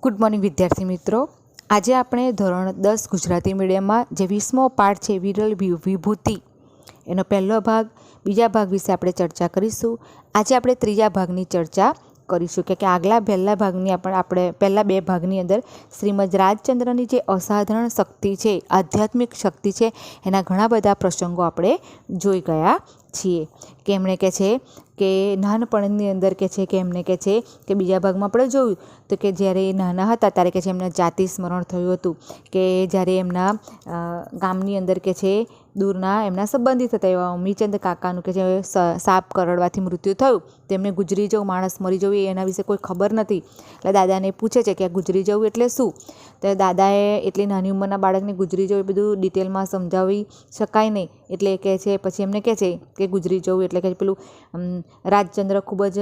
Good morning વિદ્યાર્થી મિત્રો। આજે આપણે ધોરણ 10 ગુજરાતી મીડિયમમાં જે 20મો પાઠ છે વિરલ વિભૂતિ, એનો પહેલો ભાગ, બીજા ભાગ વિશે આપણે ચર્ચા કરીશું। આજે આપણે ત્રીજા ભાગની ચર્ચા કરીશું કે આગલા પહેલા ભાગની આપણે પહેલા બે ભાગની અંદર શ્રીમદ રાજચંદ્રની જે અસાધારણ શક્તિ છે, આધ્યાત્મિક શક્તિ છે, એના ઘણા બધા પ્રસંગો આપણે જોઈ ગયા છીએ કે એમણે કહે છે કે નાનપણની અંદર કહે છે કે એમને કહે છે કે બીજા ભાગમાં આપણે જોયું તો કે જ્યારે એ નાના હતા ત્યારે કહે છે એમને જાતિ સ્મરણ થયું હતું કે જ્યારે એમના ગામની અંદર કહે છે દૂરના એમના સંબંધિત હતા એવા અમીચંદ કાકાનું કે જે સાપ કરડવાથી મૃત્યુ થયું, તેમને ગુજરી જવું, માણસ મરી જવું, એના વિશે કોઈ ખબર નથી। એટલે દાદાને પૂછે છે કે આ ગુજરી જવું એટલે શું? તો દાદાએ એટલી નાની ઉંમરના બાળકને ગુજરી જવું એ બધું ડિટેલમાં સમજાવી શકાય નહીં, એટલે કહે છે પછી એમને કહે છે કે ગુજરી જવું એટલે કે પેલું રાજચંદ્ર ખૂબ જ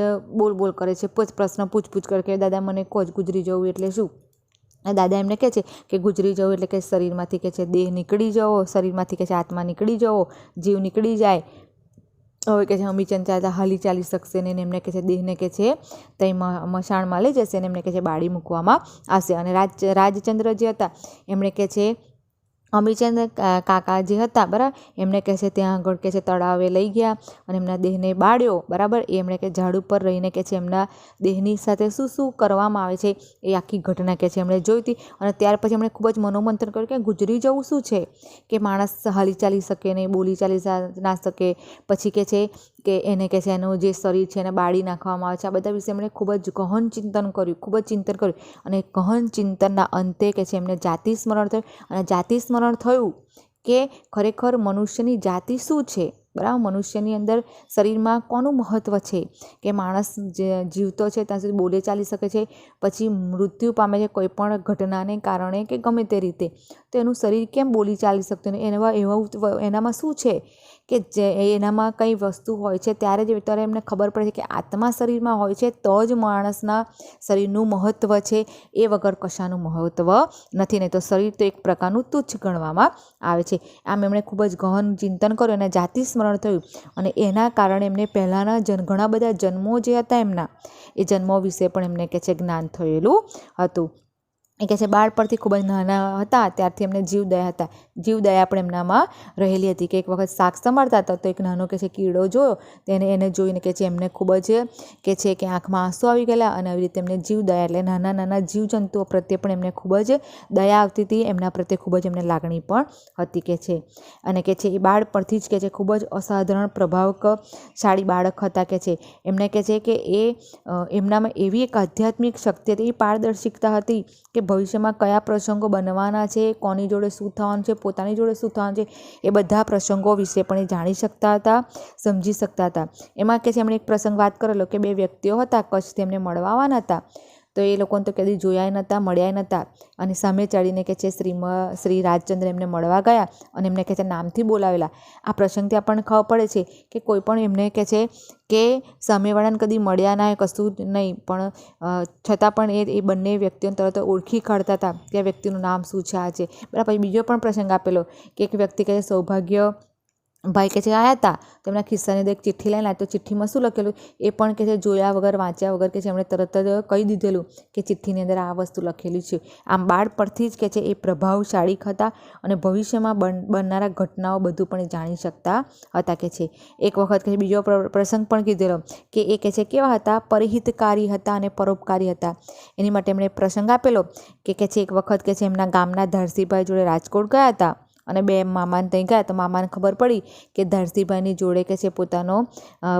બોલ કરે છે, પ્રશ્ન પૂછ કરે કે દાદા મને કહો જ ગુજરી જવું એટલે શું? દાદા એમને કહે છે કે ગુજરી જવું એટલે કે શરીરમાંથી કહે છે દેહ નીકળી જવો, શરીરમાંથી કહે છે આત્મા નીકળી જવો, જીવ નીકળી જાય। હવે કહે છે અમીચંદ ચાલતા હાલી ચાલી શકશે ને એમને કહે છે દેહને કહે છે ત્યાં મશાણમાં લઈ જશે ને એમને કહે છે બાળી મૂકવામાં આવશે। અને રાજચંદ્ર જે હતા એમણે કહે છે અમીચંદ કાકા જે હતા બરાબર, એમને કહે છે ત્યાં આગળ કહે છે તળાવે લઈ ગયા અને એમના દેહને બાળ્યો બરાબર। એ એમણે કે ઝાડ ઉપર રહીને કહે છે એમના દેહની સાથે શું શું કરવામાં આવે છે એ આખી ઘટના કહે છે એમણે જોઈ હતી। અને ત્યાર પછી એમણે ખૂબ જ મનોમંથન કર્યું કે ગુજરી જવું શું છે કે માણસ હાલી ચાલી શકે નહીં, બોલી ચાલી ના શકે, પછી કહે છે કે એને કહે છે એનું જે શરીર છે એને બાળી નાખવામાં આવે છે। આ બધા વિશે એમણે ખૂબ જ ગહન ચિંતન કર્યું, ખૂબ જ ચિંતન કર્યું અને ગહન ચિંતનના અંતે કહે છે એમને જાતિ સ્મરણ થયું અને જાતિ સ્મરણ થયું કે ખરેખર મનુષ્યની જાતિ શું છે બરાબર, મનુષ્યની અંદર શરીરમાં કોનું મહત્ત્વ છે કે માણસ જીવતો છે ત્યાં સુધી બોલે ચાલી શકે છે, પછી મૃત્યુ પામે છે કોઈ પણ ઘટનાને કારણે કે ગમે તે રીતે, તો એનું શરીર કેમ બોલી ચાલી શકતું નહીં? એનામાં શું છે કે જે એનામાં કઈ વસ્તુ હોય છે ત્યારે જ ત્યારે એમને ખબર પડે છે કે આત્મા શરીરમાં હોય છે તો જ માણસના શરીરનું મહત્ત્વ છે, એ વગર કશાનું મહત્ત્વ નથી, નહીં તો શરીર તો એક પ્રકારનું તુચ્છ ગણવામાં આવે છે। આમ એમણે ખૂબ જ ગહન ચિંતન કર્યું અને જાતિ સ્મરણ થયું અને એના કારણે એમને પહેલાંના ઘણા બધા જન્મો જે હતા એમના, એ જન્મો વિશે પણ એમને કહે છે જ્ઞાન થયેલું હતું। એ કહે છે બાળપણથી ખૂબ જ નાના હતા ત્યારથી એમને જીવદયા હતા, જીવદયા પણ એમનામાં રહેલી હતી કે એક વખત શાક સંભાળતા હતા તો એક નાનો કહે છે કીડો જોયો, એને જોઈને કહે છે એમને ખૂબ જ કહે છે કે આંખમાં આંસુ આવી ગયેલા અને આવી રીતે એમને જીવદયા એટલે નાના જીવજંતુઓ પ્રત્યે પણ એમને ખૂબ જ દયા આવતી હતી, એમના પ્રત્યે ખૂબ જ એમને લાગણી પણ હતી કહે છે। અને કહે છે એ બાળપણથી જ કહે છે ખૂબ જ અસાધારણ પ્રભાવશાળી બાળક હતા કહે છે। એમને કહે છે કે એમનામાં એવી એક આધ્યાત્મિક શક્તિ હતી, એ પારદર્શિકતા હતી કે ભવિષ્યમાં કયા પ્રસંગો બનવાના છે, કોની જોડે શું થવાનું છે, પોતાની જોડે શું થવાનું છે, એ બધા પ્રસંગો વિશે પણ એ જાણી શકતા હતા, સમજી શકતા હતા। એમાં કહે છે એમણે એક પ્રસંગ વાત કરેલો કે બે વ્યક્તિઓ હતા કચ્છથી એમને મળવા આવવાના હતા, તો એ લોકોને તો કદી જોયા નહોતા, મળ્યા નહોતા અને સામે ચડીને કહે છે શ્રી રાજચંદ્ર એમને મળવા ગયા અને એમને કહે છે નામથી બોલાવેલા। આ પ્રસંગથી આપણને ખબર પડે છે કે કોઈ પણ એમને કહે છે કે સામેવાળાને કદી મળ્યા ના કશું નહીં, પણ છતાં પણ એ બંને વ્યક્તિઓને તરત ઓળખી કાઢતા હતા કે આ વ્યક્તિનું નામ શું છે, આ છે બરાબર। પછી બીજો પણ પ્રસંગ આપેલો કે એક વ્યક્તિ કહે છે સૌભાગ્ય ભાઈ કહે છે આવ્યા હતા તો એમના ખિસ્સાની અંદર એક ચિઠ્ઠી લઈને તો ચિઠ્ઠીમાં શું લખેલું એ પણ કહે છે જોયા વગર વાંચ્યા વગર કહે છે એમણે તરત જ કહી દીધેલું કે ચિઠ્ઠીની અંદર આ વસ્તુ લખેલી છે। આમ બાળપણથી જ કહે છે એ પ્રભાવશાળી હતા અને ભવિષ્યમાં બનનારા ઘટનાઓ બધું પણ એ જાણી શકતા હતા કહે છે। એક વખત કહે છે બીજો પ્રસંગ પણ કીધેલો કે એ કહે છે કેવા હતા, પરિહિતકારી હતા અને પરોપકારી હતા। એની માટે એમણે પ્રસંગ આપેલો કે કહે છે એક વખત કહે છે એમના ગામના ધારસીભાઈ જોડે રાજકોટ ગયા હતા અને બે મામાને ત્યાં ગયા તો મામાને ખબર પડી કે ધારસીભાઈની જોડે કહે છે પોતાનો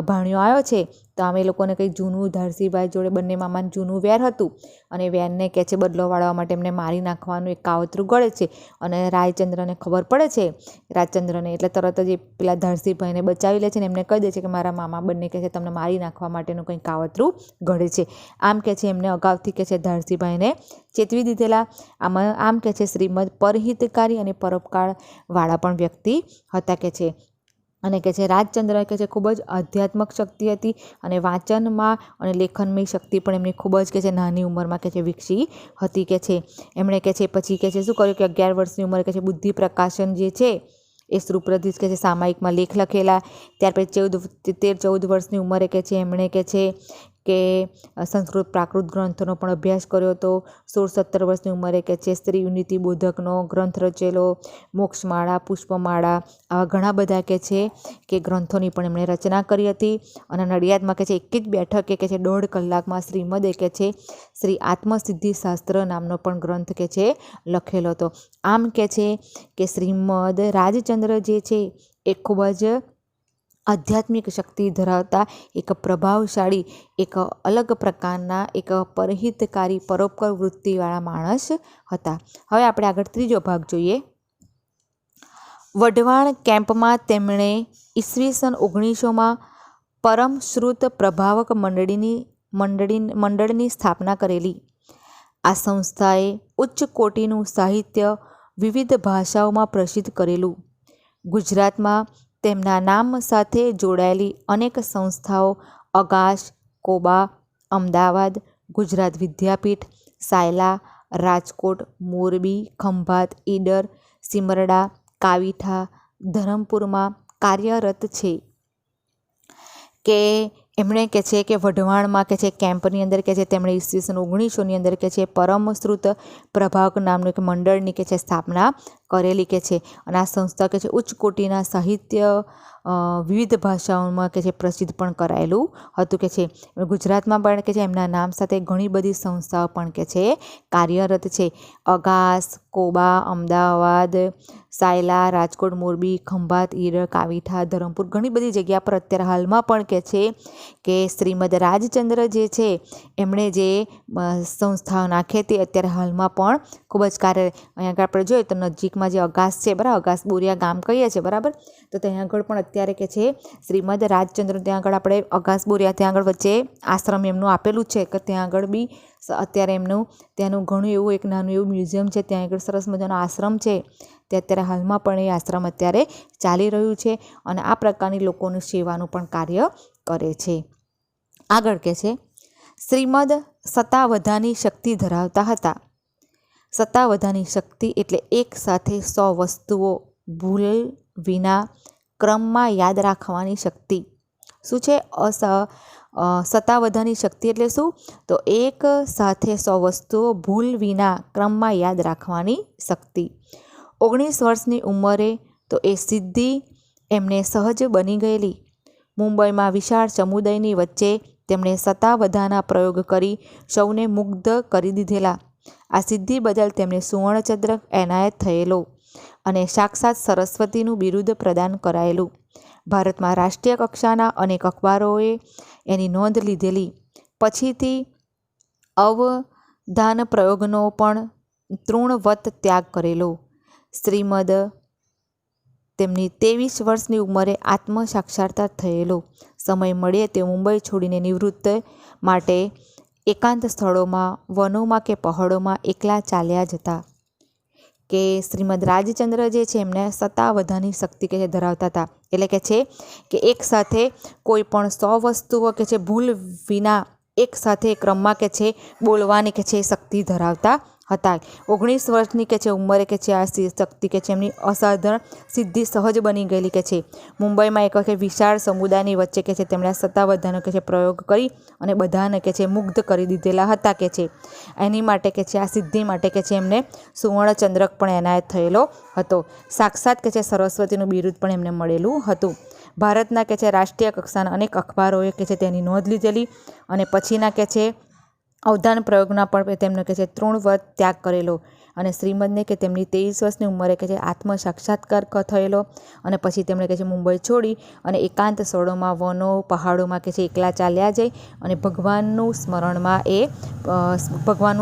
ભાણિયો આવ્યો છે, તો અમે લોકોને કંઈ જૂનું ધારસીભાઈ જોડે બંને મામાને જૂનું વેર હતું અને વેરને કહે છે બદલો વાળવા માટે એમને મારી નાખવાનું એક કાવતરું ઘડે છે અને રાજચંદ્રને ખબર પડે છે રાજચંદ્રને, એટલે તરત જ એ પેલા ધારસીભાઈને બચાવી લે છે ને એમને કહી દે છે કે મારા મામા બંને કહે છે તમને મારી નાખવા માટેનું કંઈ કાવતરું ઘડે છે। આમ કહે છે એમને અગાઉથી કહે છે ધારસીભાઈને ચેતવી દીધેલા। આમ કહે છે શ્રીમદ પરહિતકારી અને પરોપકારવાળા પણ વ્યક્તિ હતા કહે છે। અને કહે છે રાજચંદ્ર કહે છે ખૂબ જ આધ્યાત્મક શક્તિ હતી અને વાંચનમાં અને લેખનમય શક્તિ પણ એમની ખૂબ જ કહે છે નાની ઉંમરમાં કહે છે વિકસી હતી કહે છે। એમણે કહે છે પછી કહે છે શું કર્યું કે 11 વર્ષની ઉંમરે કહે છે બુદ્ધિ પ્રકાશન જે છે એ સુપ્રતિષ્ઠિત કહે છે સામાયિકમાં લેખ લખેલા। ત્યાર પછી 13-14 વર્ષની ઉંમરે કહે છે એમણે કહે છે કે સંસ્કૃત પ્રાકૃત ગ્રંથોનો પણ અભ્યાસ કર્યો હતો. 16-17 વર્ષની ઉંમરે કે છે સ્ત્રી યુનિતિ બોધકનો ગ્રંથ રચેલો, મોક્ષમાળા, પુષ્પમાળા, આવા ઘણા બધા કે છે કે ગ્રંથોની પણ એમણે રચના કરી હતી. અને નડિયાદમાં કે છે એક જ બેઠકે કે છે 1.5 કલાકમાં શ્રીમદે કે છે શ્રી આત્મસિદ્ધિ શાસ્ત્ર નામનો પણ ગ્રંથ કે છે લખેલો હતો. આમ કે છે કે શ્રીમદ રાજચંદ્ર જે છે એ ખૂબ જ આધ્યાત્મિક શક્તિ ધરાવતા એક પ્રભાવશાળી, એક અલગ પ્રકારના, એક પરહિતકારી, પરોપકાર વૃત્તિવાળા માણસ હતા. હવે આપણે આગળ ત્રીજો ભાગ જોઈએ. વઢવાણ કેમ્પમાં તેમણે ઈસવીસન 1900માં પરમશ્રુત પ્રભાવક મંડળની સ્થાપના કરેલી. આ સંસ્થાએ ઉચ્ચ કોટીનું સાહિત્ય વિવિધ ભાષાઓમાં પ્રસિદ્ધ કરેલું. ગુજરાતમાં તેમના નામ સાથે જોડાયેલી અનેક સંસ્થાઓ અગાસ, કોબા, અમદાવાદ, ગુજરાત વિદ્યાપીઠ, સાયલા, રાજકોટ, મોરબી, ખંભાત, ઈડર, સિમરડા, કાવીઠા, ધરમપુરમાં કાર્યરત છે. કે એમણે કે છે કે વઢવાણમાં કે છે કેમ્પની અંદર કે છે તેમણે ઈસવીસન 1900ની અંદર કે છે પરમશ્રુત પ્રભાવક નામનું એક મંડળની કે છે સ્થાપના કરેલી કે છે. અને આ સંસ્થા કે છે ઉચ્ચ કોટીના સાહિત્ય વિવિધ ભાષાઓમાં કે છે પ્રસિદ્ધ પણ કરાયેલું હતું કે છે. ગુજરાતમાં પણ કે છે એમના નામ સાથે ઘણી બધી સંસ્થાઓ પણ કે છે કાર્યરત છે. અગાસ, કોબા, અમદાવાદ, સાયલા, રાજકોટ, મોરબી, ખંભાત, ઈડર, કાવીઠા, ધરમપુર, ઘણી બધી જગ્યા પર અત્યારે હાલમાં પણ કે છે કે શ્રીમદ રાજચંદ્ર જે છે એમણે જે સંસ્થાઓ નાખે તે અત્યારે હાલમાં પણ ખૂબ જ કાર્ય. અહીંયા આગળ આપણે જોઈએ તો નજીકમાં જે અગાસ છે, બરાબર, અગાસ બોરિયા ગામ કહીએ છીએ, બરાબર, તો ત્યાં આગળ પણ અત્યારે કે છે શ્રીમદ રાજચંદ્ર, ત્યાં આગળ આપણે અગાસ બોરિયા ત્યાં આગળ વચ્ચે આશ્રમ એમનું આપેલું છે કે ત્યાં આગળ બી અત્યારે એમનું ત્યાંનું ઘણું એવું એક નાનું એવું મ્યુઝિયમ છે. ત્યાં આગળ સરસ મજાનો આશ્રમ છે. તે અત્યારે હાલમાં પણ એ આશ્રમ અત્યારે ચાલી રહ્યું છે અને આ પ્રકારની લોકોની સેવાનું પણ કાર્ય કરે છે. આગળ કે છે શ્રીમદ સતાવધાની શક્તિ ધરાવતા હતા. સતાવધાની શક્તિ એટલે એક સાથે 100 વસ્તુઓ ભૂલ વિના ક્રમમાં યાદ રાખવાની શક્તિ. શું છે સતાવધાની શક્તિ એટલે શું? તો એક સાથે 100 વસ્તુઓ ભૂલ વિના ક્રમમાં યાદ રાખવાની શક્તિ. 19 વર્ષની ઉંમરે તો એ સિદ્ધિ એમને સહજ બની ગયેલી. મુંબઈમાં વિશાળ સમુદાયની વચ્ચે તેમણે સતાવધાના પ્રયોગ કરી સૌને મુગ્ધ કરી દીધેલા. આ સિદ્ધિ બદલ તેમને સુવર્ણચંદ્રક એનાયત થયેલો અને સાક્ષાત સરસ્વતીનું બિરુદ પ્રદાન કરાયેલું. ભારતમાં રાષ્ટ્રીય કક્ષાના અનેક અખબારોએ એની નોંધ લીધેલી. પછીથી અવધાન પ્રયોગનો પણ તૃણવત ત્યાગ કરેલો. શ્રીમદ તેમની 23 વર્ષની ઉંમરે આત્મ સાક્ષાત્કાર થયેલો. સમય મળે તે મુંબઈ છોડીને નિવૃત્ત માટે એકાંત સ્થળોમાં, વનોમાં કે પહાડોમાં એકલા ચાલ્યા જતા. કે શ્રીમદ રાજચંદ્ર જે છે એમને સતાવધાની શક્તિ કે છે ધરાવતા હતા. એટલે કે છે કે એક સાથે કોઈ પણ 100 વસ્તુઓ કે છે ભૂલ વિના એક સાથે ક્રમમાં કે છે બોલવાની કે છે શક્તિ ધરાવતા હતા. 19 વર્ષની કે છે ઉંમરે કે છે આ શક્તિ કે છે એમની અસાધારણ સિદ્ધિ સહજ બની ગયેલી કે છે. મુંબઈમાં એક વખત વિશાળ સમુદાયની વચ્ચે કે છે તેમણે સતાવધાનો કે છે પ્રયોગ કરી અને બધાને કે છે મુગ્ધ કરી દીધેલા હતા કે છે. એની માટે કે છે આ સિદ્ધિ માટે કે છે એમને સુવર્ણચંદ્રક પણ એનાયત થયેલો હતો. સાક્ષાત કે છે સરસ્વતીનું બિરુદ પણ એમને મળેલું હતું. ભારતના કે છે રાષ્ટ્રીય કક્ષાના અનેક અખબારોએ કે છે તેની નોંધ લીધેલી અને પછીના કે છે અવધાન પ્રયોગના પણ તેમને કે છે તૃણવત ત્યાગ કરેલો. અને શ્રીમદને કે તેમની 23 વર્ષની ઉંમરે કે છે આત્મ સાક્ષાત્કાર થયેલો અને પછી તેમણે કે છે મુંબઈ છોડી અને એકાંત સ્થળોમાં, વનો, પહાડોમાં કે છે એકલા ચાલ્યા જઈ અને ભગવાનનું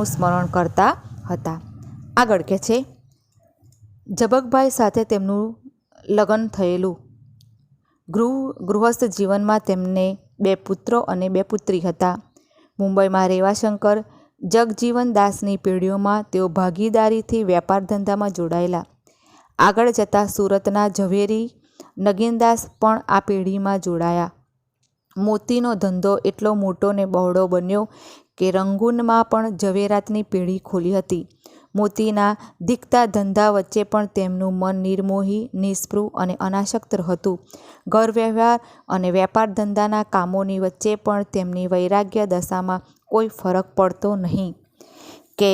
સ્મરણ કરતા હતા. આગળ કે છે ઝબકભાઈ સાથે તેમનું લગ્ન થયેલું. ગૃહસ્થ જીવનમાં તેમને 2 પુત્રો અને 2 પુત્રી હતા. મુંબઈમાં રેવાશંકર, જગજીવન દાસની પેઢીઓમાં તેઓ ભાગીદારીથી વેપાર ધંધામાં જોડાયેલા. આગળ જતાં સુરતના ઝવેરી નગીનદાસ પણ આ પેઢીમાં જોડાયા. મોતીનો ધંધો એટલો મોટો ને બહોળો બન્યો કે રંગૂનમાં પણ ઝવેરાતની પેઢી ખોલી હતી. મોતીના દીકતા ધંધા વચ્ચે પણ તેમનું મન નિર્મોહી, નિસ્પૃહ અને અનાસક્ત હતું. ઘર વ્યવહાર અને વેપાર ધંધાના કામોની વચ્ચે પણ તેમની વૈરાગ્ય દશામાં કોઈ ફરક પડતો નહીં. કે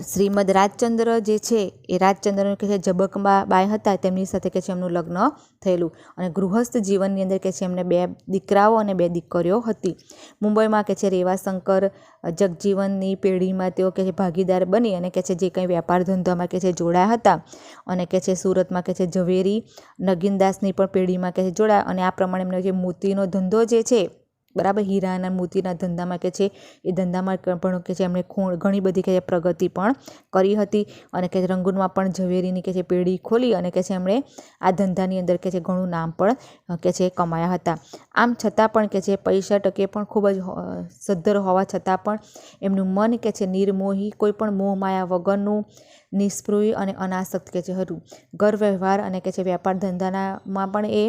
શ્રીમદ રાજચંદ્ર જે છે એ રાજચંદ્ર કે છે જબકબાઈ હતા, તેમની સાથે કે છે એમનું લગ્ન થયેલું અને ગૃહસ્થ જીવનની અંદર કે છે એમને 2 દીકરાઓ અને 2 દીકરીઓ હતી. મુંબઈમાં કે છે રેવાશંકર જગજીવનની પેઢીમાં તેઓ કે છે ભાગીદાર બની અને કે છે જે કંઈ વેપાર ધંધામાં કે છે જોડાયા હતા અને કે છે સુરતમાં કે છે ઝવેરી નગીનદાસની પણ પેઢીમાં કે છે જોડાયા અને આ પ્રમાણે એમનો જે મોતીનો ધંધો જે છે, બરાબર, હીરાના મોતીના ધંધામાં કે છે એ ધંધામાં પણ કે છે એમણે ઘણી બધી કે છે પ્રગતિ પણ કરી હતી અને કે રંગૂનમાં પણ ઝવેરીની કે છે પેઢી ખોલી અને કે છે એમણે આ ધંધાની અંદર કે છે ઘણું નામ પણ કે છે કમાયા હતા. આમ છતાં પણ કે છે પૈસા ટકે પણ ખૂબ જ સદ્ધર હોવા છતાં પણ એમનું મન કે છે નિર્મોહી, કોઈ પણ મોહ માયા વગરનું, નિસ્પૃહ અને અનાસક્ત કે છે હતું. ઘર વ્યવહાર અને કે છે વેપાર ધંધામાં પણ એ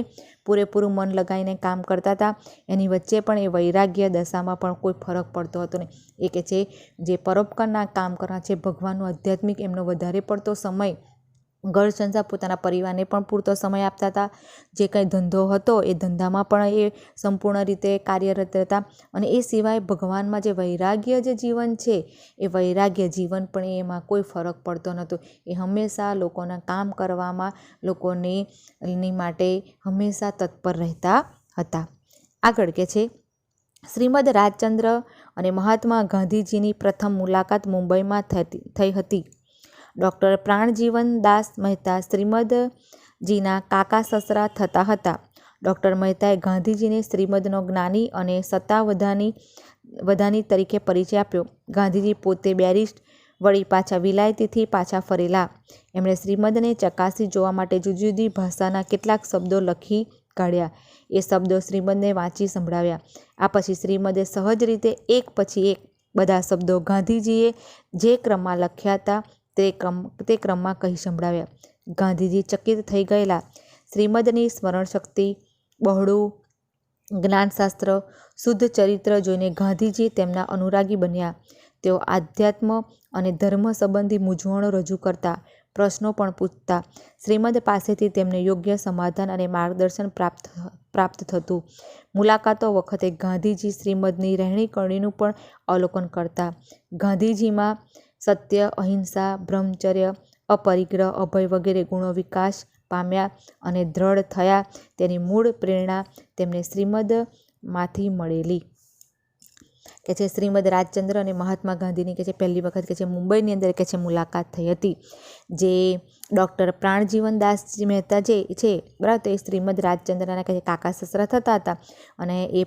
પૂરેપૂરું મન લગાવીને કામ કરતા હતા. એની વચ્ચે પણ એ વૈરાગ્ય દશામાં પણ કોઈ ફરક પડતો હતો નહીં. એ કે છે જે પરોપકારના કામ કરવા છે, ભગવાનનું આધ્યાત્મિક એમનો વધારે પડતો સમય, ઘર સંસાર પોતાના પરિવારને પણ પૂરતો સમય આપતા હતા. જે કંઈ ધંધો હતો એ ધંધામાં પણ એ સંપૂર્ણ રીતે કાર્યરત હતા અને એ સિવાય ભગવાનમાં જે વૈરાગ્ય જે જીવન છે એ વૈરાગ્ય જીવન પણ એમાં કોઈ ફરક પડતો નહોતો. એ હંમેશા લોકોના કામ કરવામાં, લોકોની માટે હંમેશા તત્પર રહેતા હતા. આગળ કે છે શ્રીમદ રાજચંદ્ર અને મહાત્મા ગાંધીજીની પ્રથમ મુલાકાત મુંબઈમાં થઈ હતી. ડૉક્ટર પ્રાણજીવન દાસ મહેતા શ્રીમદજીના કાકા સસરા થતા હતા. ડૉક્ટર મહેતાએ ગાંધીજીને શ્રીમદનો જ્ઞાની અને સત્તાવધાની તરીકે પરિચય આપ્યો. ગાંધીજી પોતે બેરિસ્ટ વળી પાછા વિલાયતીથી પાછા ફરેલા. એમણે શ્રીમદને ચકાસી જોવા માટે જુદી જુદી ભાષાના કેટલાક શબ્દો લખી કાઢ્યા. એ શબ્દો શ્રીમદને વાંચી સંભળાવ્યા. આ પછી શ્રીમદે સહજ રીતે એક પછી એક બધા શબ્દો ગાંધીજીએ જે ક્રમમાં લખ્યા હતા તે ક્રમમાં કહી સંભળાવ્યા. ગાંધીજી ચકિત થઈ ગયેલા. શ્રીમદની સ્મરણશક્તિ, બહોળું જ્ઞાનશાસ્ત્ર, શુદ્ધ ચરિત્ર જોઈને ગાંધીજી તેમના અનુરાગી બન્યા. તેઓ આધ્યાત્મ અને ધર્મ સંબંધી મૂંઝવણો રજૂ કરતા, પ્રશ્નો પણ પૂછતા. શ્રીમદ પાસેથી તેમને યોગ્ય સમાધાન અને માર્ગદર્શન પ્રાપ્ત થતું. મુલાકાતો વખતે ગાંધીજી શ્રીમદની રહેણીકરણીનું પણ અવલોકન કરતા. ગાંધીજીમાં સત્ય, અહિંસા, બ્રહ્મચર્ય, અપરિગ્રહ, અભય વગેરે ગુણો વિકાસ પામ્યા અને દ્રઢ થયા. તેની મૂળ પ્રેરણા તેમને શ્રીમદમાંથી મળેલી. કે છે શ્રીમદ રાજચંદ્ર અને મહાત્મા ગાંધીની કે છે પહેલી વખત કે છે મુંબઈની અંદર કે છે મુલાકાત થઈ હતી. જે ડૉક્ટર પ્રાણજીવન દાસજી મહેતા જે છે, બરાબર, તો એ શ્રીમદ રાજચંદ્રના કે કાકા સસરા થતા હતા અને એ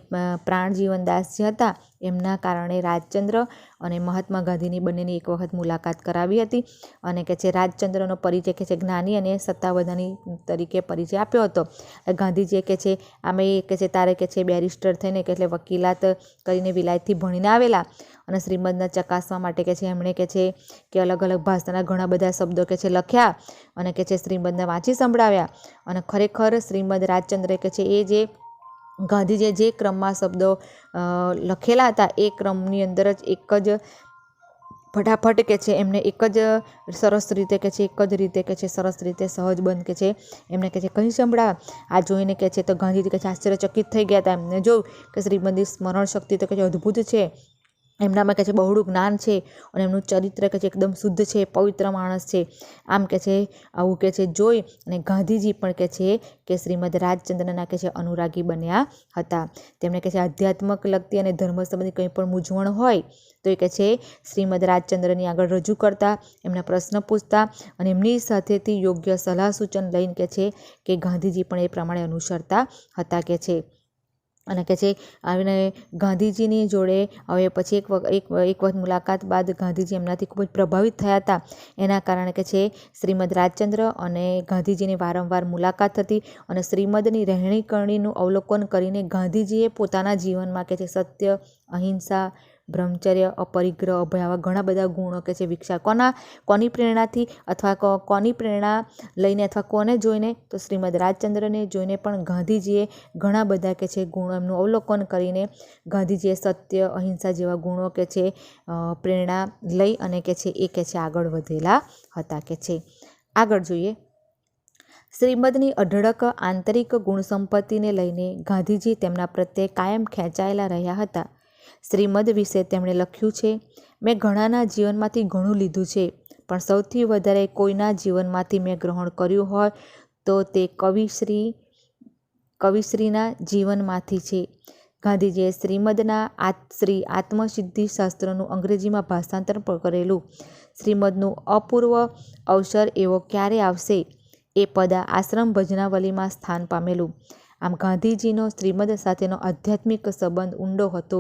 પ્રાણજીવન દાસ જે હતા એમના કારણે રાજચંદ્ર અને મહાત્મા ગાંધીની બંનેની એક વખત મુલાકાત કરાવી હતી અને કે છે રાજચંદ્રનો પરિચય કે છે જ્ઞાની અને સત્તાવધાની તરીકે પરિચય આપ્યો હતો. ગાંધીજીએ કે છે આમે કે છે તારે કે છે બેરિસ્ટર થઈને કે એટલે વકીલાત કરીને વિલાયતથી ભણીને આવેલા અને શ્રીમદના ચકાસવા માટે કે છે એમણે કે છે કે અલગ અલગ ભાષાના ઘણા બધા શબ્દો કે છે લખ્યા અને કે છે શ્રીમદને વાંચી સંભળાવ્યા. અને ખરેખર શ્રીમદ રાજચંદ્ર કે છે એ જે ગાંધીજીએ જે ક્રમમાં શબ્દો લખેલા હતા એ ક્રમની અંદર જ એક જ ફટાફટ કે છે એમને એક જ સરસ રીતે કે સરસ રીતે સહજબંધ કે છે એમને કે છે કહી સંભળાવ્યા. આ જોઈને કે છે તો ગાંધીજી કે છે આશ્ચર્યચકિત થઈ ગયા હતા. એમને જોયું કે શ્રીમદની સ્મરણ શક્તિ તો કે છે અદ્ભુત છે, એમનામાં કે છે બહોળું જ્ઞાન છે અને એમનું ચરિત્ર કે છે એકદમ શુદ્ધ છે, પવિત્ર માણસ છે. આમ કે છે આવું કે છે જોઈ અને ગાંધીજી પણ કે શ્રીમદ રાજચંદ્રના કે છે અનુરાગી બન્યા હતા. તેમણે કે છે આધ્યાત્મક લગતી અને ધર્મ સંબંધી કંઈ પણ મૂંઝવણ હોય તો એ કે છે શ્રીમદ રાજચંદ્રની આગળ રજૂ કરતા, એમના પ્રશ્ન પૂછતા અને એમની સાથેથી યોગ્ય સલાહ સૂચન લઈને કે ગાંધીજી પણ એ પ્રમાણે અનુસરતા હતા કે છે. અને કે છે આવીને ગાંધીજીની જોડે હવે પછી એક વખત મુલાકાત બાદ ગાંધીજી એમનાથી ખૂબ જ પ્રભાવિત થયા હતા. એના કારણે કે છે શ્રીમદ રાજચંદ્ર અને ગાંધીજીની વારંવાર મુલાકાત થતી અને શ્રીમદની રહેણીકરણીનું અવલોકન કરીને ગાંધીજીએ પોતાના જીવનમાં કે છે સત્ય, અહિંસા, બ્રહ્મચર્ય, અપરિગ્રહ, અભય, આવા ઘણા બધા ગુણો કે છે વિકસાવ. કોની પ્રેરણાથી અથવા કોની પ્રેરણા લઈને અથવા કોને જોઈને? તો શ્રીમદ રાજચંદ્રને જોઈને પણ ગાંધીજીએ ઘણા બધા કે છે ગુણો એમનું અવલોકન કરીને ગાંધીજીએ સત્ય, અહિંસા જેવા ગુણો કે છે પ્રેરણા લઈ અને કે છે એ કે છે આગળ વધેલા હતા કે છે. આગળ જોઈએ. શ્રીમદની અઢળક આંતરિક ગુણસંપત્તિને લઈને ગાંધીજી તેમના પ્રત્યે કાયમ ખેંચાયેલા રહ્યા હતા. શ્રીમદ વિશે તેમણે લખ્યું છે, મેં ઘણાના જીવનમાંથી ઘણું લીધું છે, પણ સૌથી વધારે કોઈના જીવનમાંથી મેં ગ્રહણ કર્યું હોય તો તે કવિશ્રીના જીવનમાંથી છે. ગાંધીજીએ શ્રીમદના શ્રી આત્મસિદ્ધિ શાસ્ત્રનું અંગ્રેજીમાં ભાષાંતર કરેલું. શ્રીમદનું અપૂર્વ અવસર એવો ક્યારે આવશે એ પદ આશ્રમ ભજનાવલીમાં સ્થાન પામેલું. આમ ગાંધીજીનો શ્રીમદ સાથેનો આધ્યાત્મિક સંબંધ ઊંડો હતો.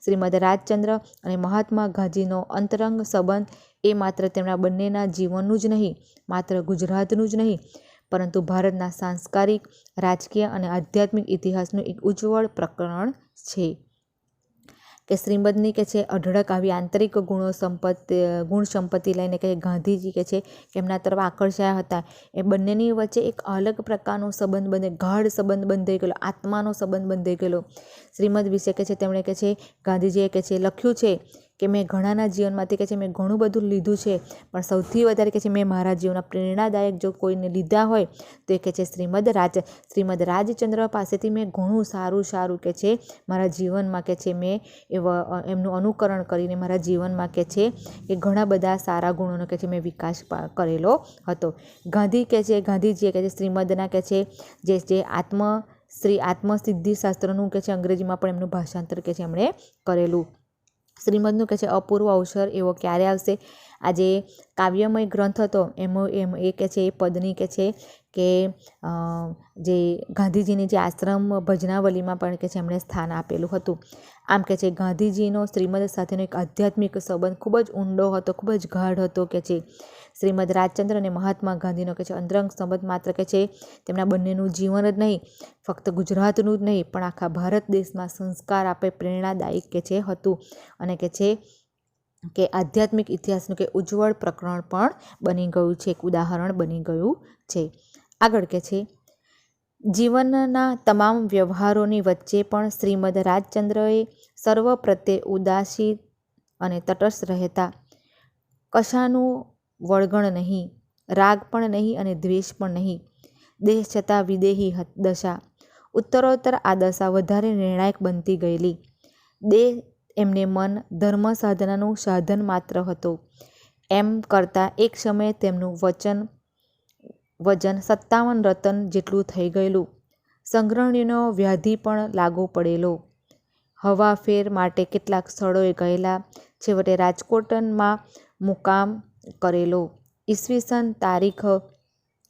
શ્રીમદ રાજચંદ્ર અને મહાત્મા ગાંધીનો અંતરંગ સંબંધ એ માત્ર તેમના બંનેના જીવનનું જ નહીં, માત્ર ગુજરાતનું જ નહીં, પરંતુ ભારતના સાંસ્કારિક, રાજકીય અને આધ્યાત્મિક ઇતિહાસનું એક ઉજ્જવળ પ્રકરણ છે. કે શ્રીમદની કે છે અઢળક આવી આંતરિક ગુણ સંપત્તિ લઈને કે ગાંધીજી કે છે કે એમના તરફ આકર્ષાયા હતા. એ બંનેની વચ્ચે એક અલગ પ્રકારનો સંબંધ ગાઢ સંબંધ બંધાઈ ગયેલો, આત્માનો સંબંધ બંધાઈ ગયેલો. શ્રીમદ વિશે કે છે તેમણે કે છે ગાંધીજીએ કે છે લખ્યું છે કે મેં ઘણાના જીવનમાંથી કે છે મેં ઘણું બધું લીધું છે, પણ સૌથી વધારે કે છે મેં મારા જીવનના પ્રેરણાદાયક જો કોઈને લીધા હોય તો એ કે છે શ્રીમદ રાજચંદ્ર પાસેથી મેં ઘણું સારું કે છે મારા જીવનમાં કે છે મેં એમનું અનુકરણ કરીને મારા જીવનમાં કે છે એ ઘણા બધા સારા ગુણોનો કે છે મેં વિકાસ કરેલો હતો. ગાંધીજીએ કે છે શ્રીમદના કે છે જે આત્મસિદ્ધિ શાસ્ત્રનું કે છે અંગ્રેજીમાં પણ એમનું ભાષાંતર કે છે એમણે કરેલું. શ્રીમદનું કે છે અપૂર્વ અવસર એવો ક્યારે આવશે? આ જે કાવ્યમય ગ્રંથ હતો એ કે છે એ પદની કે છે કે જે ગાંધીજીની જે આશ્રમ ભજનાવલીમાં પણ કે છે એમણે સ્થાન આપેલું હતું. આમ કે છે ગાંધીજીનો શ્રીમદ સાથેનો એક આધ્યાત્મિક સંબંધ ખૂબ જ ઊંડો હતો, ખૂબ જ ગાઢ હતો કે છે. શ્રીમદ રાજચંદ્ર અને મહાત્મા ગાંધીનો કે છે અંતરંગ સંબંધ માત્ર કે છે તેમના બંનેનું જીવન જ નહીં, ફક્ત ગુજરાતનું જ નહીં, પણ આખા ભારત દેશમાં સંસ્કાર આપે પ્રેરણાદાયક કે છે હતું. અને કે છે કે આધ્યાત્મિક ઇતિહાસનું કે ઉજ્જવળ પ્રકરણ પણ બની ગયું છે, એક ઉદાહરણ બની ગયું છે. આગળ કે છે જીવનના તમામ વ્યવહારોની વચ્ચે પણ શ્રીમદ રાજચંદ્રએ સર્વ પ્રત્યે ઉદાસીન અને તટસ્થ રહેતા. કશાનું વળગણ નહીં, રાગ પણ નહીં અને દ્વેષ પણ નહીં. દેહ છતાં વિદેહી દશા. ઉત્તરોત્તર આ દશા વધારે નિર્ણાયક બનતી ગયેલી. દેહ એમને મન ધર્મ સાધનાનું સાધન માત્ર હતો. એમ કરતાં એક સમયે તેમનું વજન 57 રતન જેટલું થઈ ગયેલું. સંગ્રહણીનો વ્યાધિ પણ લાગુ પડેલો. હવાફેર માટે કેટલાક સ્થળોએ ગયેલા. છેવટે રાજકોટમાં મુકામ કરેલો. ઈસવીસન તારીખ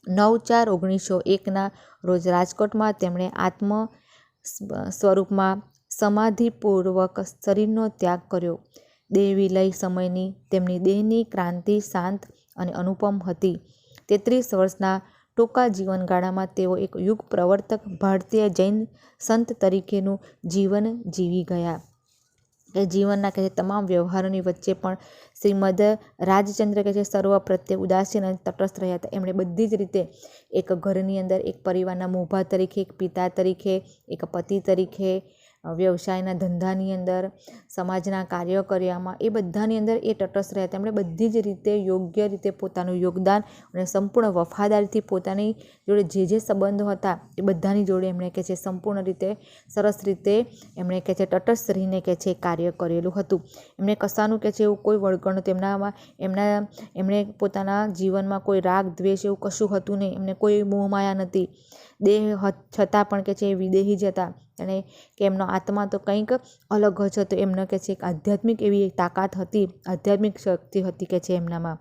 9/4/1901ના રોજ રાજકોટમાં તેમણે આત્મ સ્વરૂપમાં સમાધિપૂર્વક શરીરનો ત્યાગ કર્યો. દેહ વિલય સમયની તેમની દેહની ક્રાંતિ શાંત અને અનુપમ હતી. 33 વર્ષના ટૂંકા જીવનગાળામાં તેઓ એક યુગ પ્રવર્તક ભારતીય જૈન સંત તરીકેનું જીવન જીવી ગયા. કે જીવનના કે તમામ વ્યવહારોની વચ્ચે પણ શ્રીમદ રાજચંદ્ર કે છે સર્વ પ્રત્યે ઉદાસીન અને તટસ્થ રહ્યા હતા. એમણે બધી જ રીતે એક ઘરની અંદર એક પરિવારના મોભા તરીકે, એક પિતા તરીકે, એક પતિ તરીકે, વ્યવસાયના ધંધાની અંદર, સમાજના કાર્યો કરવામાં, એ બધાની અંદર એ તટસ્થ રહ્યા. તેમણે બધી જ રીતે યોગ્ય રીતે પોતાનું યોગદાન અને સંપૂર્ણ વફાદારીથી પોતાની જોડે જે સંબંધો હતા એ બધાની જોડે એમણે કે છે સંપૂર્ણ રીતે સરસ રીતે એમણે કે છે તટસ્થ રહીને કે છે કાર્ય કરેલું હતું. એમણે કશાનું કે છે એવું કોઈ વળગણ એમણે પોતાના જીવનમાં કોઈ રાગ દ્વેષ એવું કશું હતું નહીં. એમને કોઈ મોહમાયા નથી. દેહ છતાં પણ કે છે વિદેહી જ હતા. અને કે એમનો આત્મા તો કંઈક અલગ જ હતો. એમનો કે છે એક આધ્યાત્મિક એવી તાકાત હતી, આધ્યાત્મિક શક્તિ હતી કે છે એમનામાં.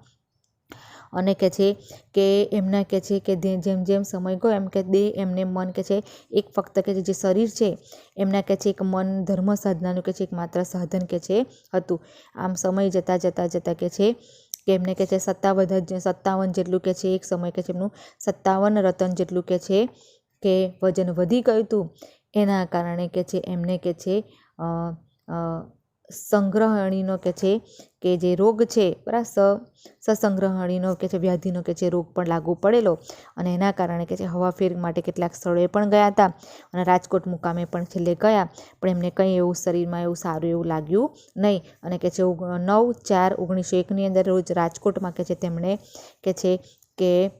અને કે છે કે એમના કે છે કે જેમ જેમ સમય ગયો એમ કે દેહ એમને મન કે છે એક ફક્ત કે છે જે શરીર છે એમના કે છે એક મન ધર્મ સાધનાનું કે છે એક માત્ર સાધન કે છે હતું. આમ સમય જતાં કે છે કે એમને કે છે 57 જેટલું કે છે એક સમય કે છે એમનું 57 રતન જેટલું કે છે કે વજન વધી ગયું હતું. એના કારણે કે છે એમને કે છે સંગ્રહણીનો કે જે રોગ છે બરાબર સસંગ્રહણીનો વ્યાધિનો રોગ પણ લાગુ પડેલો અને એના કારણે હવાફેર માટે કેટલાક સ્થળોએ પણ ગયા હતા અને રાજકોટ મુકામે પણ છેલ્લે ગયા, પણ એમને કંઈ એવું શરીરમાં એવું સારું એવું લાગ્યું નહીં અને 9/4/1901ની અંદર રોજ રાજકોટમાં તેમણે કે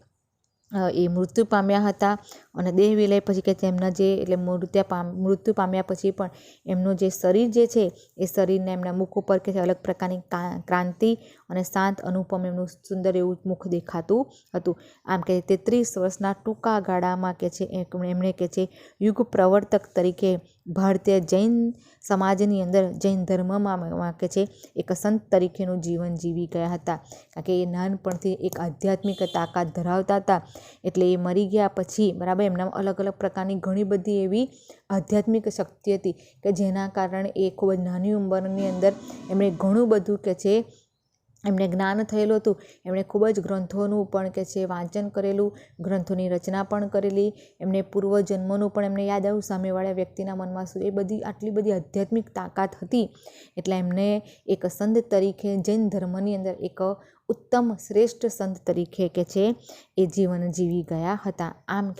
એ મૃત્યુ પામ્યા હતા અને દેહ વિલય પછી તેમના જે એટલે મૃત્યુ પામ્યા પછી પણ એમનું જે શરીર છે એ શરીરને એમના મુખ ઉપર અલગ પ્રકારની ક્રાંતિ અને શાંત અનુપમ એમનું સુંદર એવું મુખ દેખાતું હતું. આમ 33 વર્ષના ટૂંકા ગાળામાં એમણે યુગ પ્રવર્તક તરીકે ભારતીય જૈન સમાજની અંદર જૈન ધર્મમાં એક સંત તરીકેનું જીવન જીવી ગયા હતા. કારણ કે એ નાનપણથી એક આધ્યાત્મિક તાકાત ધરાવતા હતા, એટલે એ મરી ગયા પછી બરાબર એમના અલગ અલગ પ્રકારની ઘણી બધી એવી આધ્યાત્મિક શક્તિ હતી કે જેના કારણે એ ખૂબ જ નાની ઉંમરની અંદર એમણે ઘણું બધું એમને જ્ઞાન થયેલું હતું. એમણે ખૂબ જ ગ્રંથોનું પણ વાંચન કરેલું, ગ્રંથોની રચના પણ કરેલી, એમને પૂર્વજન્મોનું પણ એમને યાદ આવ્યું સામેવાળા વ્યક્તિના મનમાં શું એ બધી આટલી બધી આધ્યાત્મિક તાકાત હતી. એટલે એમને એક સંત તરીકે જૈન ધર્મની અંદર એક ઉત્તમ શ્રેષ્ઠ સંત તરીકે એ જીવન જીવી ગયા હતા. આમ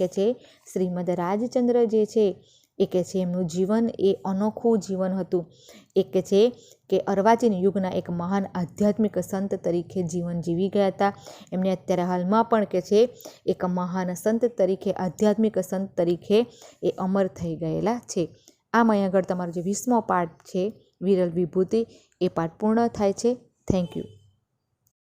શ્રીમદ રાજચંદ્ર જે છે એ એમનું જીવન એ અનોખું જીવન હતું. એક કે અર્વાચીન યુગના એક મહાન આધ્યાત્મિક સંત તરીકે જીવન જીવી ગયા હતા. એમને અત્યારે હાલમાં પણ એક મહાન સંત તરીકે આધ્યાત્મિક સંત તરીકે એ અમર થઈ ગયેલા છે. આમ અહીં આગળ તમારો જે 20મો પાઠ છે વિરલ વિભૂતિ એ પાઠ પૂર્ણ થાય છે. Thank you.